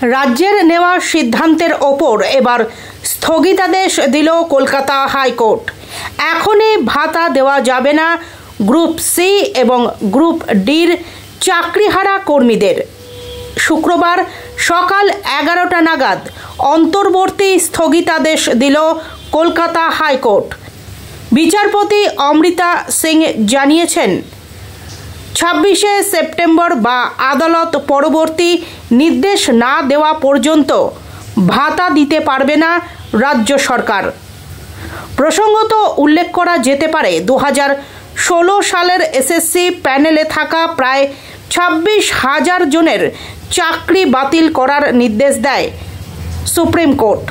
রাজ্যের নেওয়া সিদ্ধান্তের ওপর এবার স্থগিতাদেশ দিল কলকাতা হাইকোর্ট। এখনই ভাতা দেওয়া যাবে না গ্রুপ সি এবং গ্রুপ ডির চাকরিহারা কর্মীদের। শুক্রবার সকাল 11টা নাগাদ অন্তর্বর্তী স্থগিতাদেশ দিল কলকাতা হাইকোর্ট। বিচারপতি অমৃতা সিং জানিয়েছেন, 26শে সেপ্টেম্বর বা আদালত পরবর্তী নির্দেশ না দেওয়া পর্যন্ত ভাতা দিতে পারবে না রাজ্য সরকার। প্রসঙ্গত উল্লেখ করা যেতে পারে 2016 সালের এসএসসি প্যানেলে থাকা প্রায় 26,000 জনের চাকরি বাতিল করার নির্দেশ দেয় সুপ্রিম কোর্ট।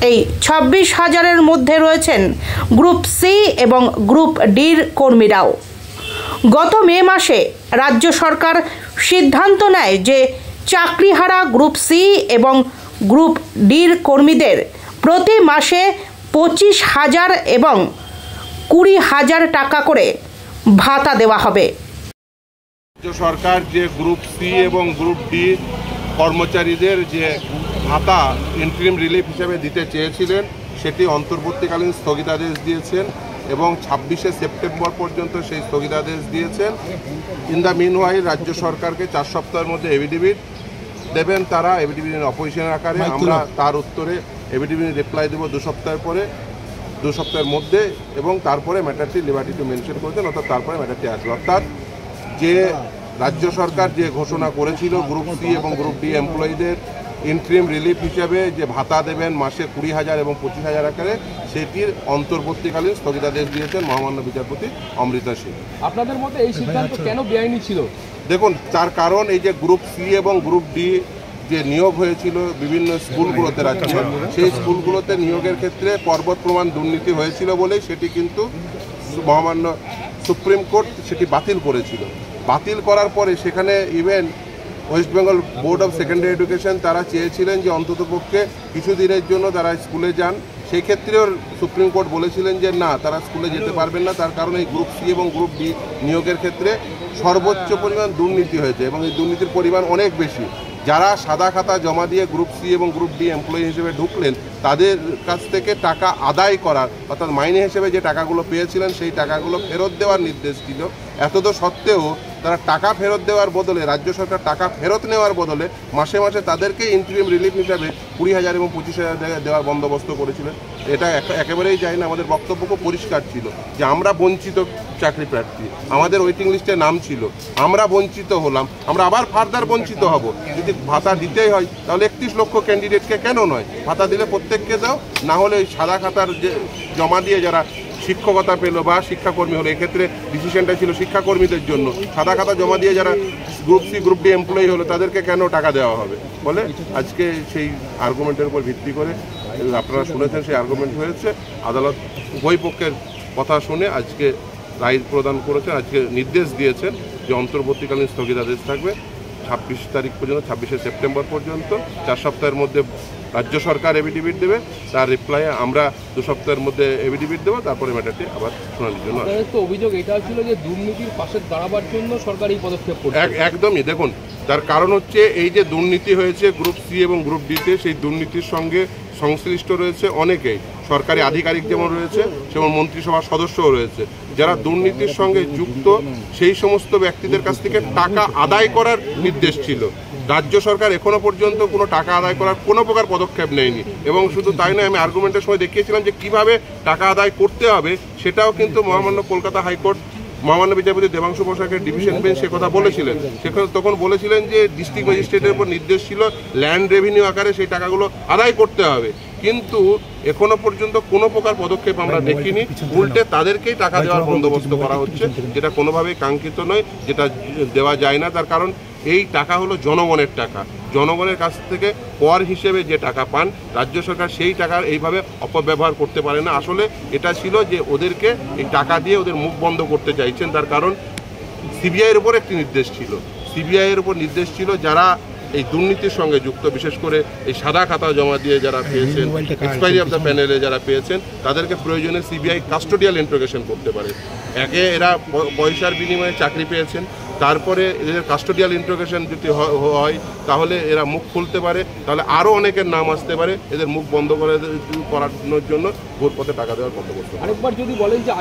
এই 26,000-এর মধ্যে রয়েছেন গ্রুপ সি এবং গ্রুপ ডির কর্মীরাও। গত মে মাসে রাজ্য সরকার সিদ্ধান্ত নেয় যে চাকরিহারা গ্রুপ সি এবং গ্রুপ ডির কর্মীদের প্রতি মাসে 25,000 এবং 20,000 টাকা করে ভাতা দেওয়া হবে। রাজ্য সরকার যে গ্রুপ সি এবং গ্রুপ ডি কর্মচারীদের যে ভাতা ইন্টারিম রিলিফ হিসেবে দিতে চেয়েছিলেন সেটি অন্তর্বর্তীকালীন স্থগিতাদেশ দিয়েছেন এবং 26শে সেপ্টেম্বর পর্যন্ত সেই স্থগিতাদেশ দিয়েছেন। ইন দ্য মিনওয়াইল রাজ্য সরকারকে 4 সপ্তাহের মধ্যে এফিডেভিট দেবেন তারা, এফিডেভিটের অপোজিশন আকারে। আমরা তার উত্তরে এফিডেভিট রিপ্লাই দেবো 2 সপ্তাহের পরে, 2 সপ্তাহের মধ্যে, এবং তারপরে ম্যাটারটি লিবার্টি টু মেনশন করেছেন, অর্থাৎ তারপরে ম্যাটারটি আসবে। অর্থাৎ যে রাজ্য সরকার যে ঘোষণা করেছিল গ্রুপ সি এবং গ্রুপ ডি এমপ্লয়ীদের ইন্টারিম রিলিফ হিসেবে যে ভাতা দেবেন মাসে 20,000 এবং 25,000 আকারে, সেটির অন্তর্বর্তীকালীন স্থগিতাদেশ দিয়েছেন মহামান্য বিচারপতি অমৃতা সিং। আপনাদের মতে এই সিদ্ধান্ত কেন বেআইনি ছিল? দেখুন, তার কারণ এই যে গ্রুপ সি এবং গ্রুপ ডি যে নিয়োগ হয়েছিল বিভিন্ন স্কুলগুলোতে রাজ্যে, সেই স্কুলগুলোতে নিয়োগের ক্ষেত্রে পর্বত প্রমাণ দুর্নীতি হয়েছিল বলেই সেটি কিন্তু মহামান্য সুপ্রিম কোর্ট সেটি বাতিল করেছিল। বাতিল করার পরে সেখানে even West Bengal board of secondary education তারা চেয়েছিলেন যে অন্ততপক্ষে কিছুদিনের জন্য তারা স্কুলে যান। সেই ক্ষেত্রেও সুপ্রিম কোর্ট বলেছিলেন যে না, তারা স্কুলে যেতে পারবেন না, তার কারণ এই গ্রুপ সি এবং গ্রুপ ডি নিয়োগের ক্ষেত্রে সর্বোচ্চ পরিমাণ দুর্নীতি হয়েছে এবং এই দুর্নীতির পরিমাণ অনেক বেশি। যারা সাদা খাতা জমা দিয়ে গ্রুপ সি এবং গ্রুপ ডি এমপ্লয়ি হিসেবে ঢুকলেন তাদের কাছ থেকে টাকা আদায় করার, অর্থাৎ মাইনে হিসেবে যে টাকাগুলো পেয়েছিলেন সেই টাকাগুলো ফেরত দেওয়ার নির্দেশ ছিল। এতদ সত্ত্বেও তারা টাকা ফেরত দেওয়ার বদলে, রাজ্য সরকার টাকা ফেরত নেওয়ার বদলে মাসে মাসে তাদেরকে ইন্টারিম রিলিফ হিসাবে 20,000 এবং 25,000 দেওয়ার বন্দোবস্ত করেছিলেন। এটা একেবারেই যায় না। আমাদের বক্তব্য খুব পরিষ্কার ছিল যে আমরা বঞ্চিত চাকরি প্রার্থী, আমাদের ওয়েটিং লিস্টে নাম ছিল, আমরা বঞ্চিত হলাম, আমরা আবার ফার্দার বঞ্চিত হব। যদি ভাতা দিতেই হয় তাহলে 31 লক্ষ ক্যান্ডিডেটকে কেন নয়, ভাতা দিলে প্রত্যেককে দাও, না হলে ওই সাদা খাতার যে জমা দিয়ে যারা শিক্ষকতা পেল বা শিক্ষাকর্মী হলো, এক্ষেত্রে ডিসিশনটা ছিল শিক্ষাকর্মীদের জন্য, সাদা খাতা জমা দিয়ে যারা group C group D employee হলো তাদেরকে কেন টাকা দেওয়া হবে বলে আজকে সেই আর্গুমেন্টের উপর ভিত্তি করে আপনারা শুনেছেন সেই আর্গুমেন্ট হয়েছে। আদালত উভয় পক্ষের কথা শুনে আজকে রায় প্রদান করেছেন, আজকে নির্দেশ দিয়েছেন যে অন্তর্বর্তীকালীন স্থগিতাদেশ থাকবে 26 তারিখ পর্যন্ত, 26শে সেপ্টেম্বর পর্যন্ত। 4 সপ্তাহের মধ্যে রাজ্য সরকার এফিডেভিট দেবে, তার রিপ্লাই আমরা 2 সপ্তাহের মধ্যে এফিডেভিট দেবো, তারপরে ম্যাটারটি আবার শোনানোর জন্য। অভিযোগ এটা ছিল যে দুর্নীতির পাশে দাঁড়াবার জন্য সরকার এই পদক্ষেপ করছে। একদমই। দেখুন, তার কারণ হচ্ছে এই যে দুর্নীতি হয়েছে গ্রুপ সি এবং গ্রুপ ডিতে, সেই দুর্নীতির সঙ্গে সংশ্লিষ্ট রয়েছে অনেকেই, সরকারি আধিকারিক যেমন রয়েছে সেমন মন্ত্রিসভার সদস্যও রয়েছে। যারা দুর্নীতির সঙ্গে যুক্ত সেই সমস্ত ব্যক্তিদের কাছ থেকে টাকা আদায় করার নির্দেশ ছিল। রাজ্য সরকার এখনো পর্যন্ত কোনো টাকা আদায় করার কোনো প্রকার পদক্ষেপ নেয়নি, এবং শুধু তাই নয়, আমি আর্গুমেন্টের সময় দেখিয়েছিলাম যে কিভাবে টাকা আদায় করতে হবে, সেটাও কিন্তু মহামান্য কলকাতা হাইকোর্ট মহামান্য বিচারপতি দেবাংশু বসাকের ডিভিশন বেঞ্চ সে কথা বলেছিলেন। সেখানে তখন বলেছিলেন যে ডিস্ট্রিক্ট ম্যাজিস্ট্রেটের উপর নির্দেশ ছিল ল্যান্ড রেভিনিউ আকারে সেই টাকাগুলো আদায় করতে হবে, কিন্তু এখনো পর্যন্ত কোনো প্রকার পদক্ষেপ আমরা দেখিনি। উল্টে তাদেরকেই টাকা দেওয়ার বন্দোবস্ত করা হচ্ছে, যেটা কোনোভাবেই কাঙ্ক্ষিত নয়, যেটা দেওয়া যায় না। তার কারণ এই টাকা হলো জনগণের টাকা, জনগণের কাছ থেকে কর হিসেবে যে টাকা পান রাজ্য সরকার, সেই টাকার এইভাবে অপব্যবহার করতে পারে না। আসলে এটা ছিল যে ওদেরকে এই টাকা দিয়ে ওদের মুখ বন্ধ করতে চাইছেন। তার কারণ সিবিআইয়ের উপর একটি নির্দেশ ছিল, সিবিআইয়ের উপর নির্দেশ ছিল যারা এই দুর্নীতির সঙ্গে যুক্ত, বিশেষ করে এই সাদা খাতা জমা দিয়ে যারা পেয়েছেন, এক্সপায়ারি অফ দ্য প্যানেলে যারা পেয়েছেন, তাদেরকে প্রয়োজনে সিবিআই কাস্টোডিয়াল ইন্টারোগেশন করতে পারে। একে এরা পয়সার বিনিময়ে চাকরি পেয়েছেন, তারপরে এদের কাস্টোডিয়াল ইন্টারোগেশন যদি হয় তাহলে এরা মুখ খুলতে পারে, তাহলে আরও অনেকের নাম আসতে পারে এদের মুখ বন্ধ করানোর জন্য ভোট পথে টাকা দেওয়ার বন্দোবস্ত। আরেকবার যদি বলেন যে